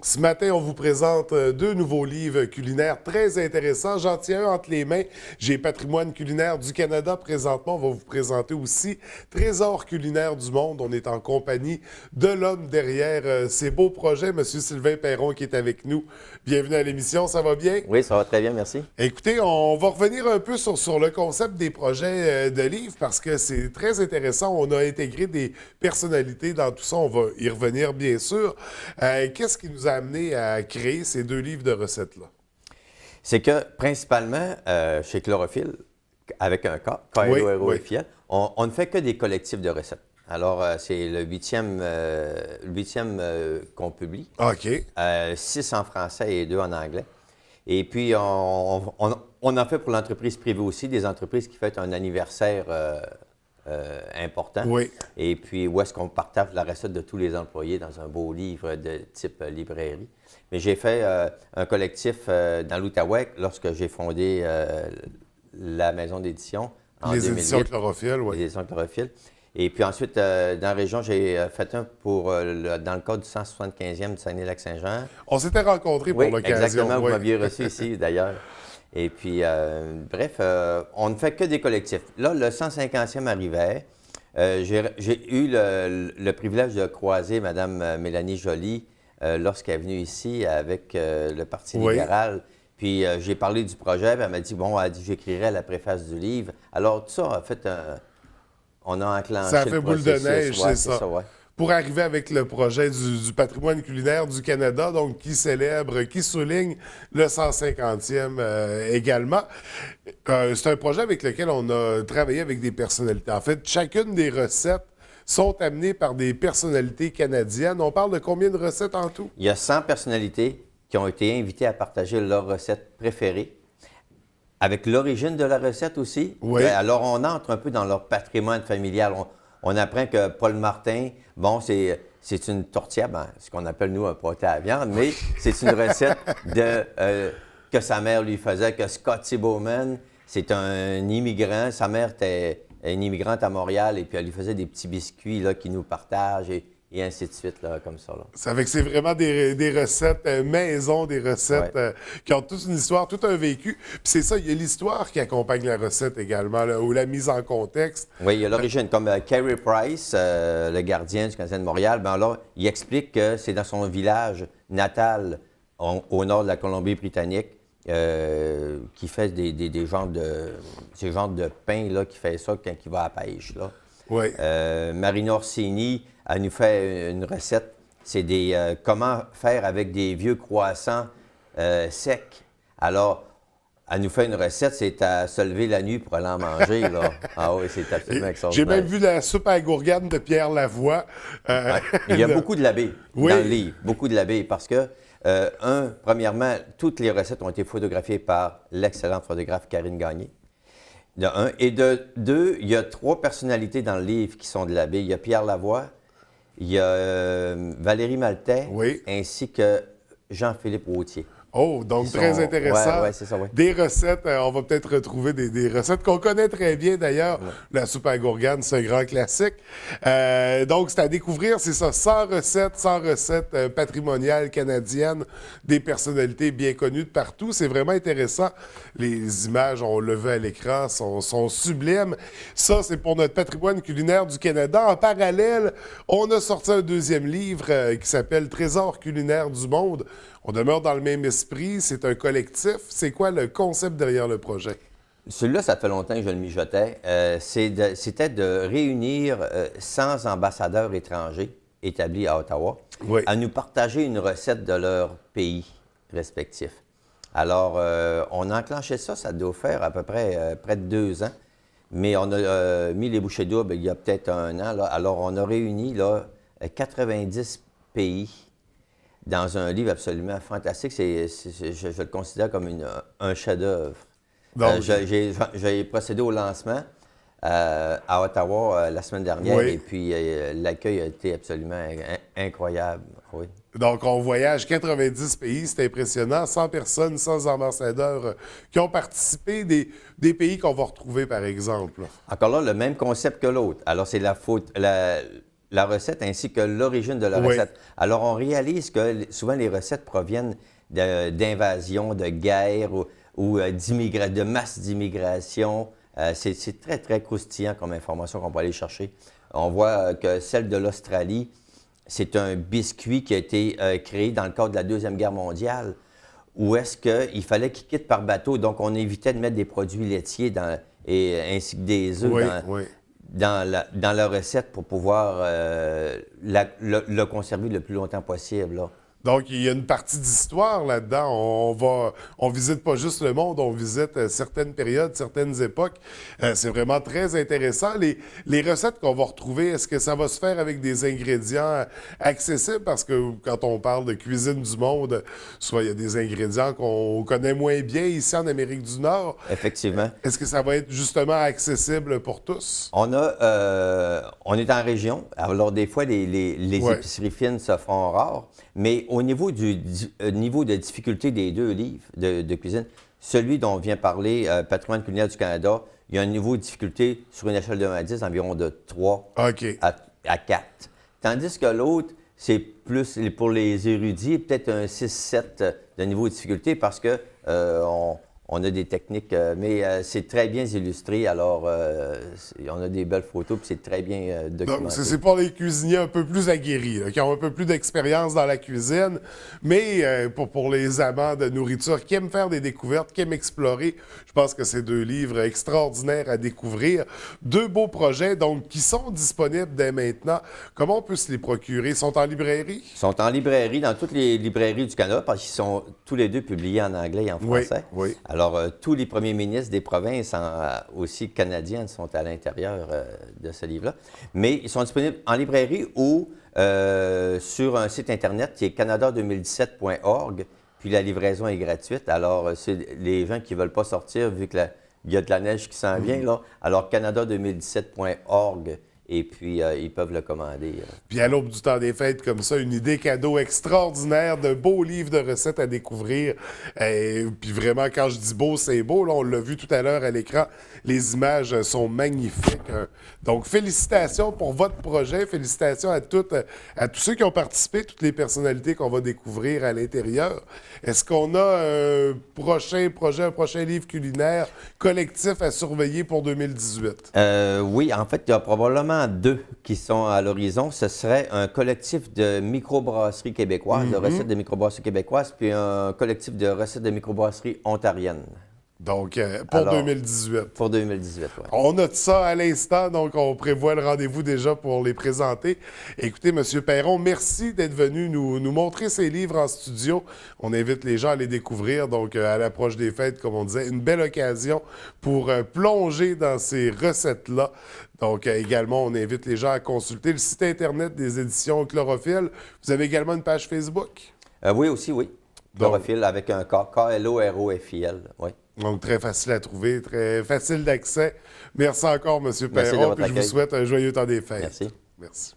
Ce matin, on vous présente deux nouveaux livres culinaires très intéressants. J'en tiens un entre les mains. J'ai Patrimoine culinaire du Canada présentement. On va vous présenter aussi Trésor culinaire du monde. On est en compagnie de l'homme derrière ces beaux projets, M. Sylvain Perron, qui est avec nous. Bienvenue à l'émission. Ça va bien? Oui, ça va très bien, merci. Écoutez, on va revenir un peu sur le concept des projets de livres parce que c'est très intéressant. On a intégré des personnalités dans tout ça. On va y revenir, bien sûr. Qu'est-ce qui nous a amené à créer ces deux livres de recettes-là? C'est que, principalement, chez Chlorophylle, avec un K, Oui, K-L-O-R-O-F-I-L, oui. on ne fait que des collectifs de recettes. Alors, c'est le huitième qu'on publie. OK. 6 en français et 2 en anglais. Et puis, on en fait pour l'entreprise privée aussi, des entreprises qui fêtent un anniversaire important. Oui. Et puis, où est-ce qu'on partage la recette de tous les employés dans un beau livre de type librairie. Mais j'ai fait un collectif dans l'Outaouais lorsque j'ai fondé la maison d'édition en Les 2008. éditions Chlorophylle, Les oui. éditions Chlorophylle. Et puis ensuite, dans la région, j'ai fait un pour, dans le cadre du 175e du Saguenay-Lac-Saint-Jean. On s'était rencontrés pour Oui, l'occasion. exactement. Vous Oui. m'aviez reçu ici, d'ailleurs. Et puis, bref, on ne fait que des collectifs. Là, le 150e arrivait. J'ai eu le privilège de croiser Mme Mélanie Joly lorsqu'elle est venue ici avec le Parti Oui. libéral. Puis, j'ai parlé du projet, puis elle m'a dit, bon, elle dit, j'écrirai la préface du livre. Alors, tout ça a fait on a enclenché Ça a le fait boule de processus. neige, Ouais, c'est ça. ouais. Pour arriver avec le projet du patrimoine culinaire du Canada, donc qui célèbre, qui souligne le 150e également. C'est un projet avec lequel on a travaillé avec des personnalités. En fait, chacune des recettes sont amenées par des personnalités canadiennes. On parle de combien de recettes en tout? Il y a 100 personnalités qui ont été invitées à partager leurs recettes préférées, avec l'origine de la recette aussi. Oui. Alors, on entre un peu dans leur patrimoine familial. On apprend que Paul Martin, bon, c'est une tourtière, ben, ce qu'on appelle, nous, un pâté à viande, mais c'est une recette que sa mère lui faisait, que Scotty Bowman, c'est un immigrant. Sa mère était une immigrante à Montréal, et puis elle lui faisait des petits biscuits là, qu'il nous partage, et ainsi de suite, là, comme ça. Là. Ça fait que c'est vraiment des recettes maison, des recettes Ouais. qui ont toute une histoire, tout un vécu. Puis c'est ça, il y a l'histoire qui accompagne la recette également, là, ou la mise en contexte. Oui, il y a l'origine. Comme Carey Price, le gardien du Canadien de Montréal, bien là, il explique que c'est dans son village natal, au nord de la Colombie-Britannique, qui fait ces genres de pain, là, qui fait ça quand il va à la pêche, là. Oui. Marina Orsini, elle nous fait une recette. C'est comment faire avec des vieux croissants secs. Alors, elle nous fait une recette, c'est à se lever la nuit pour aller en manger, là. Ah oui, c'est absolument J'ai extraordinaire. même vu la soupe à la gourgane de Pierre Lavoie. Ouais. Il y a beaucoup de l'abbé Oui. dans le livre, beaucoup de l'abbé, parce que, premièrement, toutes les recettes ont été photographiées par l'excellente photographe Karine Gagné. De un. Et de deux, il y a 3 personnalités dans le livre qui sont de l'abbé. Il y a Pierre Lavoie, il y a Valérie Maltais, Oui. ainsi que Jean-Philippe Wautier. Oh, donc Qui très sont- intéressant. Ouais, c'est ça, ouais. Des recettes, on va peut-être retrouver des recettes qu'on connaît très bien d'ailleurs. La soupe à la gourgane, c'est un grand classique. Donc, c'est à découvrir, c'est ça, 100 recettes patrimoniales canadiennes, des personnalités bien connues de partout. C'est vraiment intéressant. Les images, on le voit à l'écran, sont sublimes. Ça, c'est pour notre patrimoine culinaire du Canada. En parallèle, on a sorti un deuxième livre qui s'appelle Trésor culinaire du monde. On demeure dans le même esprit, c'est un collectif. C'est quoi le concept derrière le projet? Celui-là, ça fait longtemps que je le mijotais. C'était de réunir 100 ambassadeurs étrangers établis à Ottawa Oui. à nous partager une recette de leur pays respectif. Alors, on a enclenché ça, ça doit faire à peu près près de 2 ans, mais on a mis les bouchées doubles il y a peut-être 1 an. Là. Alors, on a réuni là, 90 pays dans un livre absolument fantastique. Je le considère comme un chef-d'œuvre. Donc, J'ai procédé au lancement à Ottawa la semaine dernière, Oui. et puis l'accueil a été absolument incroyable. Oui. Donc, on voyage 90 pays, c'est impressionnant. 100 personnes, 100 ambassadeurs qui ont participé des pays qu'on va retrouver, par exemple. Encore là, le même concept que l'autre. Alors, c'est la recette ainsi que l'origine de la Oui. recette. Alors, on réalise que souvent les recettes proviennent d'invasions, de guerres ou de masse d'immigration. C'est très, très croustillant comme information qu'on peut aller chercher. On voit que celle de l'Australie, c'est un biscuit qui a été créé dans le cadre de la Deuxième Guerre mondiale, où est-ce qu'il fallait qu'il quitte par bateau. Donc, on évitait de mettre des produits laitiers ainsi que des œufs dans la recette pour pouvoir le conserver le plus longtemps possible, là. Donc, il y a une partie d'histoire là-dedans. On visite pas juste le monde, on visite certaines périodes, certaines époques. C'est vraiment très intéressant. Les recettes qu'on va retrouver, est-ce que ça va se faire avec des ingrédients accessibles? Parce que quand on parle de cuisine du monde, soit il y a des ingrédients qu'on connaît moins bien ici en Amérique du Nord. Effectivement. Est-ce que ça va être justement accessible pour tous? On est en région, alors des fois, les épiceries fines se font rares, mais au niveau niveau de difficulté des deux livres de cuisine, celui dont on vient parler, Patrimoine culinaire du Canada, il y a un niveau de difficulté sur une échelle de 1 à 10 environ de 3 à 4. Tandis que l'autre, c'est plus pour les érudits, peut-être un 6-7 de niveau de difficulté parce que on a des techniques, mais c'est très bien illustré. Alors, on a des belles photos, puis c'est très bien documenté. Donc, c'est pour les cuisiniers un peu plus aguerris, là, qui ont un peu plus d'expérience dans la cuisine, mais pour les amants de nourriture, qui aiment faire des découvertes, qui aiment explorer, je pense que c'est 2 livres extraordinaires à découvrir. 2 beaux projets, donc, qui sont disponibles dès maintenant. Comment on peut se les procurer? Ils sont en librairie? Ils sont en librairie, dans toutes les librairies du Canada, parce qu'ils sont tous les 2 publiés en anglais et en français. Oui. Alors, tous les premiers ministres des provinces, aussi canadiennes, sont à l'intérieur de ce livre-là. Mais ils sont disponibles en librairie ou sur un site Internet qui est canada2017.org, puis la livraison est gratuite. Alors, c'est les gens qui ne veulent pas sortir, vu qu'il y a de la neige qui s'en vient, là. Alors, canada2017.org. Et puis, ils peuvent le commander. Puis à l'aube du temps des fêtes, comme ça, une idée cadeau extraordinaire, de beaux livres de recettes à découvrir. Puis vraiment, quand je dis beau, c'est beau. Là, on l'a vu tout à l'heure à l'écran. Les images sont magnifiques. Donc, félicitations pour votre projet. Félicitations à tous ceux qui ont participé, toutes les personnalités qu'on va découvrir à l'intérieur. Est-ce qu'on a un prochain projet, un prochain livre culinaire collectif à surveiller pour 2018? Oui, en fait, il y a probablement 2 qui sont à l'horizon. Ce serait un collectif de microbrasseries québécoises, de recettes de microbrasseries québécoises, puis un collectif de recettes de microbrasseries ontariennes. Donc, pour 2018. Pour 2018, oui. On note ça à l'instant, donc on prévoit le rendez-vous déjà pour les présenter. Écoutez, M. Perron, merci d'être venu nous montrer ces livres en studio. On invite les gens à les découvrir, donc à l'approche des fêtes, comme on disait, une belle occasion pour plonger dans ces recettes-là. Donc, également, on invite les gens à consulter le site Internet des éditions Chlorophylle. Vous avez également une page Facebook? Oui, aussi, oui. Chlorophylle avec un K, K-L-O-R-O-F-I-L, oui. Donc, très facile à trouver, très facile d'accès. Merci encore, M. Perron, puis je vous souhaite un joyeux temps des fêtes. Merci. Merci.